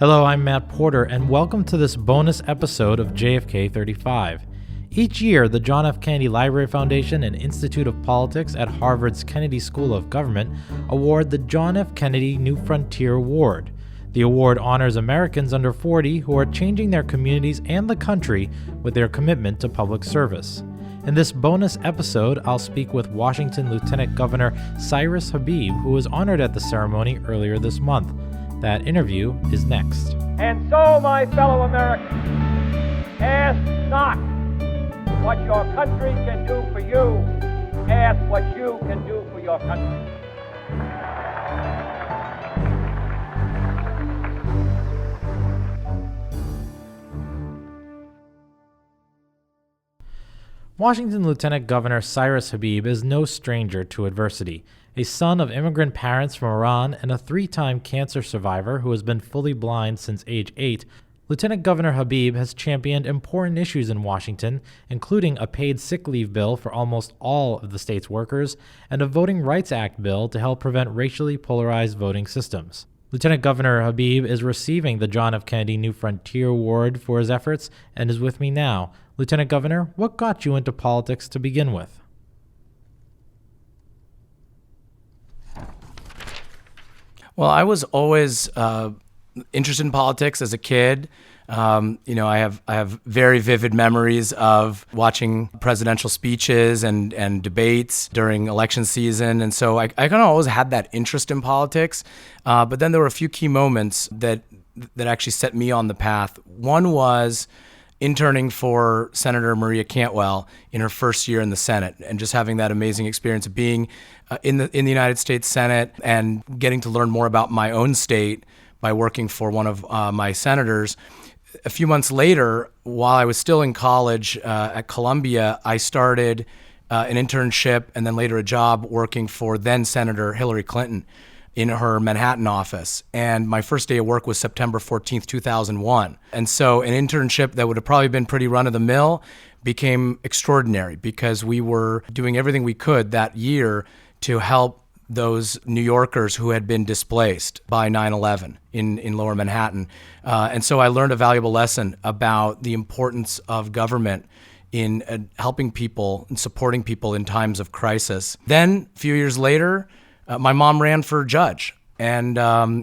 Hello, I'm Matt Porter, and welcome to this bonus episode of JFK 35. Each year, the John F. Kennedy Library Foundation and Institute of Politics at Harvard's Kennedy School of Government award the John F. Kennedy New Frontier Award. The award honors Americans under 40 who are changing their communities and the country with their commitment to public service. In this bonus episode, I'll speak with Washington Lieutenant Governor Cyrus Habib, who was honored at the ceremony earlier this month. That interview is next. And so, my fellow Americans, ask not what your country can do for you, ask what you can do for your country. Washington Lieutenant Governor Cyrus Habib is no stranger to adversity. A son of immigrant parents from Iran and a three-time cancer survivor who has been fully blind since age 8, Lieutenant Governor Habib has championed important issues in Washington, including a paid sick leave bill for almost all of the state's workers and a Voting Rights Act bill to help prevent racially polarized voting systems. Lieutenant Governor Habib is receiving the John F. Kennedy New Frontier Award for his efforts and is with me now. Lieutenant Governor, what got you into politics to begin with? Well, I was always interested in politics as a kid. I have very vivid memories of watching presidential speeches and debates during election season, and so I kind of always had that interest in politics. But then there were a few key moments that actually set me on the path. One was interning for Senator Maria Cantwell in her first year in the Senate, and just having that amazing experience of being in the United States Senate and getting to learn more about my own state by working for one of my senators. A few months later, while I was still in college at Columbia, I started an internship and then later a job working for then Senator Hillary Clinton in her Manhattan office. And my first day of work was September 14th, 2001. And so an internship that would have probably been pretty run-of-the-mill became extraordinary because we were doing everything we could that year to help those New Yorkers who had been displaced by 9/11 in lower Manhattan. And so I learned a valuable lesson about the importance of government in helping people and supporting people in times of crisis. Then, a few years later, my mom ran for judge and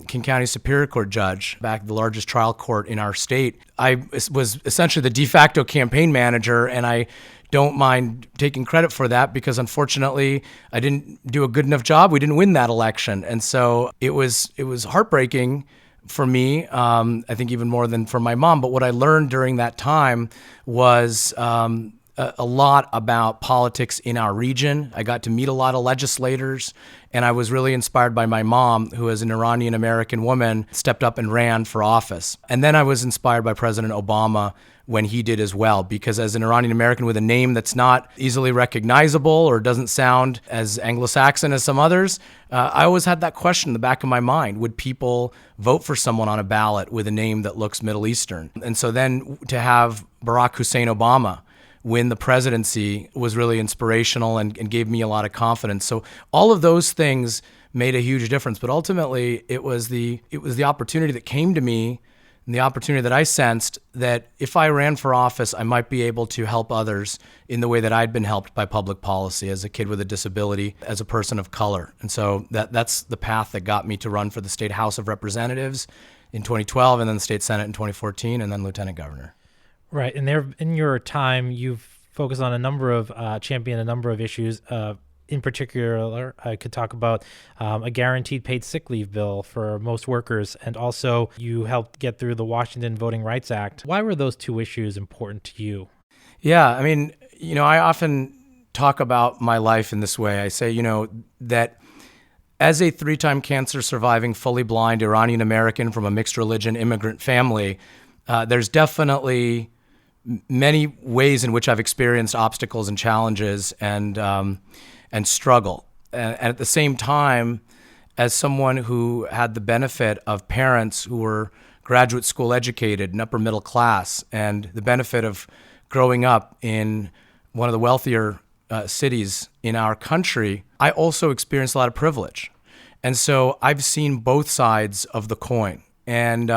King County Superior Court judge, back at the largest trial court in our state. I was essentially the de facto campaign manager, and I don't mind taking credit for that because unfortunately I didn't do a good enough job. We didn't win that election. And so it was heartbreaking for me, I think even more than for my mom. But what I learned during that time was a lot about politics in our region. I got to meet a lot of legislators, and I was really inspired by my mom, who is an Iranian-American woman, stepped up and ran for office. And then I was inspired by President Obama when he did as well, because as an Iranian-American with a name that's not easily recognizable or doesn't sound as Anglo-Saxon as some others, I always had that question in the back of my mind. Would people vote for someone on a ballot with a name that looks Middle Eastern? And so then to have Barack Hussein Obama win the presidency was really inspirational and gave me a lot of confidence. So all of those things made a huge difference. But ultimately, it was the opportunity that came to me and the opportunity that I sensed that if I ran for office, I might be able to help others in the way that I'd been helped by public policy as a kid with a disability, as a person of color. And so that's the path that got me to run for the State House of Representatives in 2012, and then the State Senate in 2014, and then Lieutenant Governor. Right, and there, in your time, you've focused on championed a number of issues. In particular, I could talk about a guaranteed paid sick leave bill for most workers, and also you helped get through the Washington Voting Rights Act. Why were those two issues important to you? Yeah, I mean, I often talk about my life in this way. I say, that as a three-time cancer surviving, fully blind Iranian American from a mixed religion immigrant family, there's definitely many ways in which I've experienced obstacles and challenges and struggle. And at the same time, as someone who had the benefit of parents who were graduate school educated and upper middle class, and the benefit of growing up in one of the wealthier cities in our country, I also experienced a lot of privilege. And so I've seen both sides of the coin. And,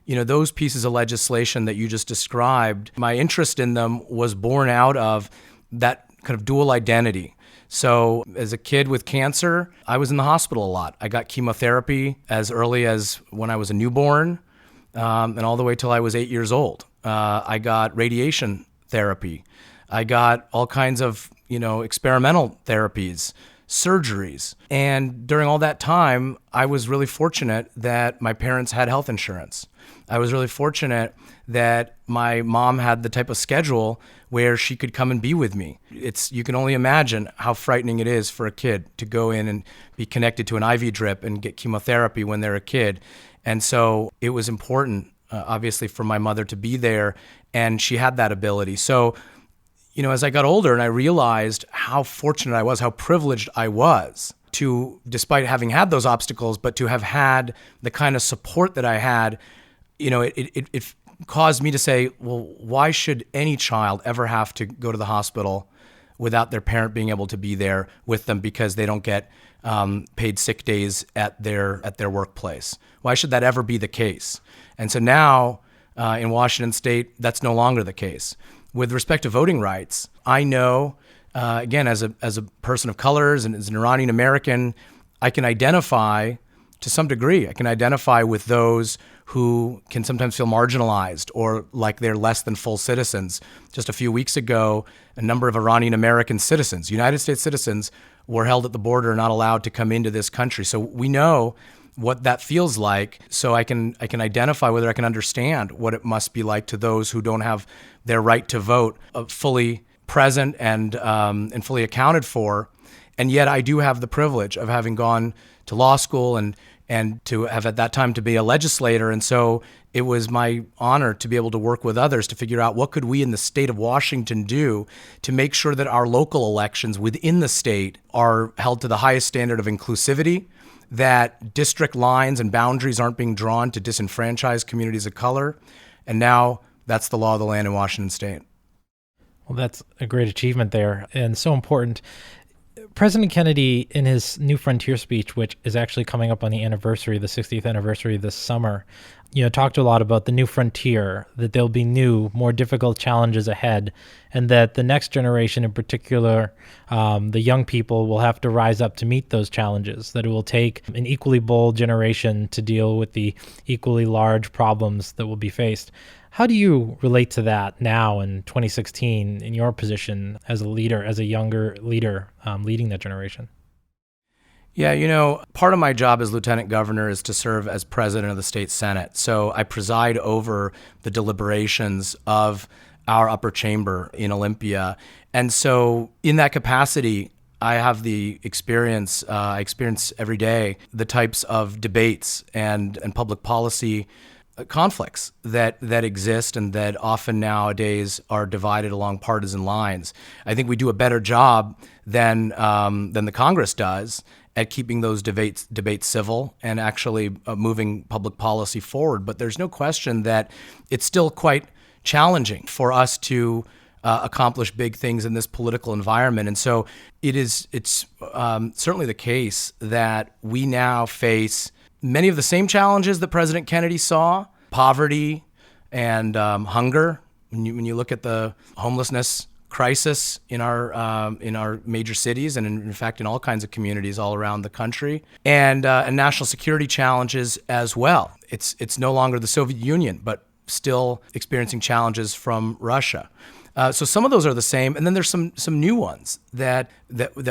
those pieces of legislation that you just described, my interest in them was born out of that kind of dual identity. So as a kid with cancer, I was in the hospital a lot. I got chemotherapy as early as when I was a newborn, and all the way till I was 8 years old. I got radiation therapy. I got all kinds of, experimental therapies, surgeries. And during all that time, I was really fortunate that my parents had health insurance. I was really fortunate that my mom had the type of schedule where she could come and be with me. You can only imagine how frightening it is for a kid to go in and be connected to an IV drip and get chemotherapy when they're a kid. And so it was important, obviously, for my mother to be there, and she had that ability. So, as I got older and I realized how fortunate I was, how privileged I was to, despite having had those obstacles, but to have had the kind of support that I had, it caused me to say, well, why should any child ever have to go to the hospital without their parent being able to be there with them because they don't get paid sick days at their workplace? Why should that ever be the case? And so now in Washington State, that's no longer the case. With respect to voting rights, I know, again, as a person of colors and as an Iranian American, I can identify to some degree. I can identify with those who can sometimes feel marginalized or like they're less than full citizens. Just a few weeks ago, a number of Iranian American citizens, United States citizens, were held at the border, not allowed to come into this country. So we know what that feels like. So I can identify, whether I can understand what it must be like to those who don't have their right to vote fully present and fully accounted for. And yet I do have the privilege of having gone to law school and to have at that time to be a legislator. And so it was my honor to be able to work with others to figure out what could we in the state of Washington do to make sure that our local elections within the state are held to the highest standard of inclusivity, that district lines and boundaries aren't being drawn to disenfranchise communities of color. And now that's the law of the land in Washington State. Well, that's a great achievement there and so important. President Kennedy, in his New Frontier speech, which is actually coming up on the 60th anniversary this summer, talked a lot about the new frontier, that there'll be new, more difficult challenges ahead, and that the next generation in particular, the young people, will have to rise up to meet those challenges, that it will take an equally bold generation to deal with the equally large problems that will be faced. How do you relate to that now in 2016 in your position as a leader, as a younger leader leading that generation? Yeah, part of my job as lieutenant governor is to serve as president of the state senate. So I preside over the deliberations of our upper chamber in Olympia. And so in that capacity, I have the experience, I experience every day the types of debates and public policy conflicts that exist and that often nowadays are divided along partisan lines. I think we do a better job than the Congress does at keeping those debates civil and actually moving public policy forward. But there's no question that it's still quite challenging for us to accomplish big things in this political environment. And so it's certainly the case that we now face many of the same challenges that President Kennedy saw: poverty and hunger. When you look at the homelessness crisis in our major cities and in fact in all kinds of communities all around the country, and national security challenges as well. It's no longer the Soviet Union, but still experiencing challenges from Russia. So some of those are the same, and then there's some new ones that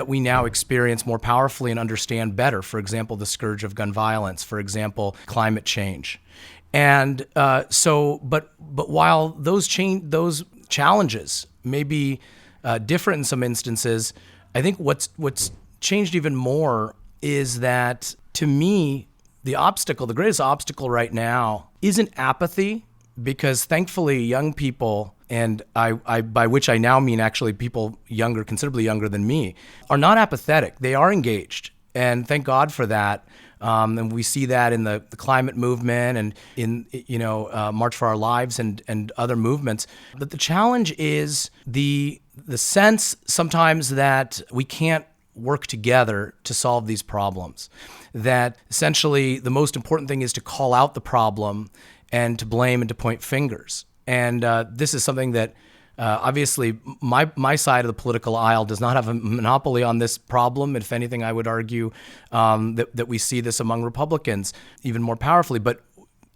we now experience more powerfully and understand better. For example, the scourge of gun violence. For example, climate change. And but while those challenges may be different in some instances, I think what's changed even more is that, to me, the greatest obstacle right now isn't apathy, because thankfully young people, and I by which I now mean actually people considerably younger than me, are not apathetic. They are engaged, and thank God for that. And we see that in the climate movement and in March for Our Lives and other movements. But the challenge is the sense sometimes that we can't work together to solve these problems. That essentially the most important thing is to call out the problem and to blame and to point fingers. And this is something that obviously my side of the political aisle does not have a monopoly on this problem. If anything, I would argue that we see this among Republicans even more powerfully. But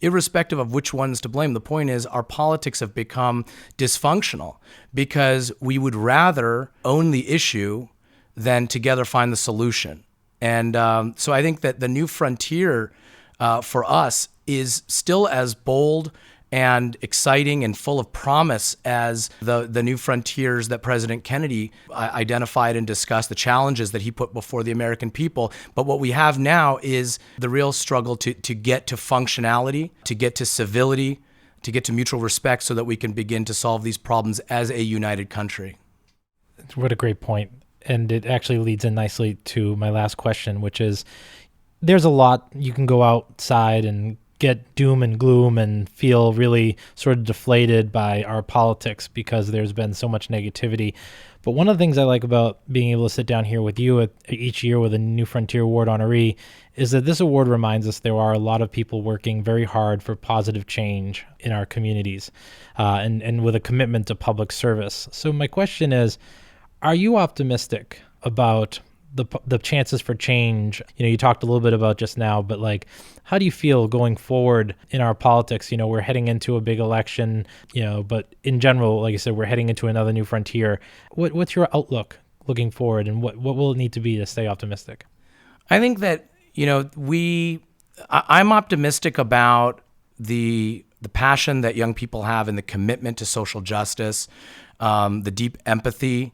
irrespective of which one's to blame, the point is our politics have become dysfunctional because we would rather own the issue than together find the solution. And so I think that the new frontier for us is still as bold and exciting and full of promise as the new frontiers that President Kennedy identified and discussed, the challenges that he put before the American people. But what we have now is the real struggle to get to functionality, to get to civility, to get to mutual respect so that we can begin to solve these problems as a united country. What a great point. And it actually leads in nicely to my last question, which is there's a lot you can go outside and get doom and gloom and feel really sort of deflated by our politics because there's been so much negativity. But one of the things I like about being able to sit down here with you each year with a New Frontier Award honoree is that this award reminds us there are a lot of people working very hard for positive change in our communities and with a commitment to public service. So my question is, are you optimistic about the chances for change? You know, you talked a little bit about just now, but like, how do you feel going forward in our politics? You know, we're heading into a big election, you know, but in general, like I said, we're heading into another new frontier. What's your outlook looking forward, and what will it need to be to stay optimistic? I think that, you know, I'm optimistic about the passion that young people have and the commitment to social justice, the deep empathy,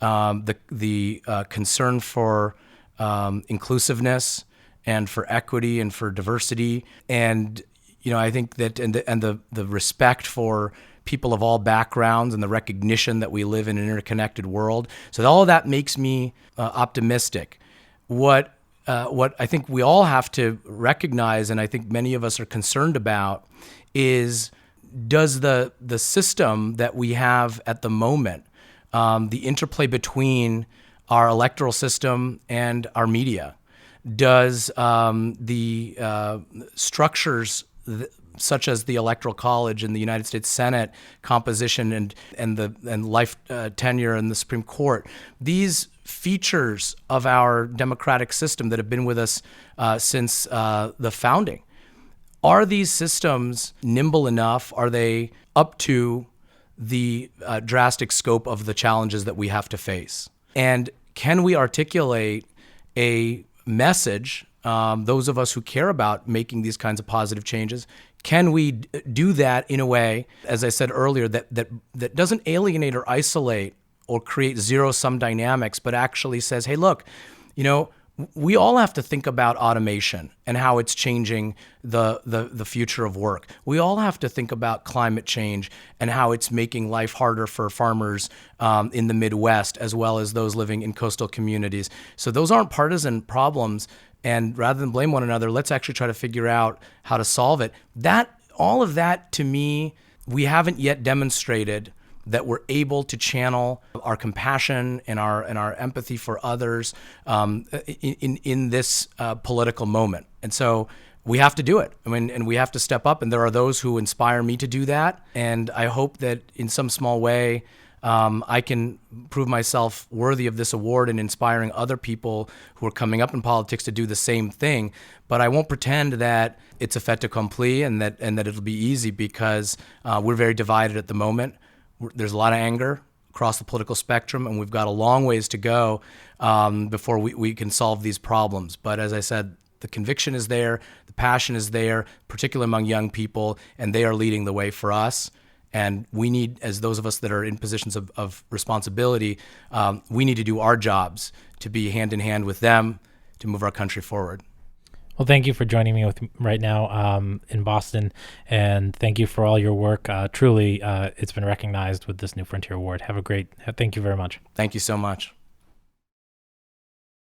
the concern for inclusiveness and for equity and for diversity, and you know, I think that and the respect for people of all backgrounds and the recognition that we live in an interconnected world. So all of that makes me optimistic. What I think we all have to recognize, and I think many of us are concerned about, is does the system that we have at the moment, the interplay between our electoral system and our media, does the structures such as the Electoral College and the United States Senate composition and life tenure in the Supreme Court, these features of our democratic system that have been with us since the founding, are these systems nimble enough? Are they up to the drastic scope of the challenges that we have to face? And can we articulate a message, those of us who care about making these kinds of positive changes, can we do that in a way, as I said earlier, that doesn't alienate or isolate or create zero-sum dynamics, but actually says, hey, look, you know, we all have to think about automation and how it's changing the future of work. We all have to think about climate change and how it's making life harder for farmers in the Midwest, as well as those living in coastal communities. So those aren't partisan problems. And rather than blame one another, let's actually try to figure out how to solve it. All of that, to me, we haven't yet demonstrated that we're able to channel our compassion and our empathy for others in this political moment. And so we have to do it. I mean, and we have to step up. And there are those who inspire me to do that. And I hope that in some small way, I can prove myself worthy of this award and inspiring other people who are coming up in politics to do the same thing. But I won't pretend that it's a fait accompli and that it'll be easy, because we're very divided at the moment. There's a lot of anger across the political spectrum, and we've got a long ways to go before we can solve these problems. But as I said, the conviction is there, the passion is there, particularly among young people, and they are leading the way for us. And we need, as those of us that are in positions of responsibility, we need to do our jobs to be hand in hand with them to move our country forward. Well, thank you for joining me right now in Boston, and thank you for all your work. Truly, it's been recognized with this New Frontier Award. Thank you very much. Thank you so much.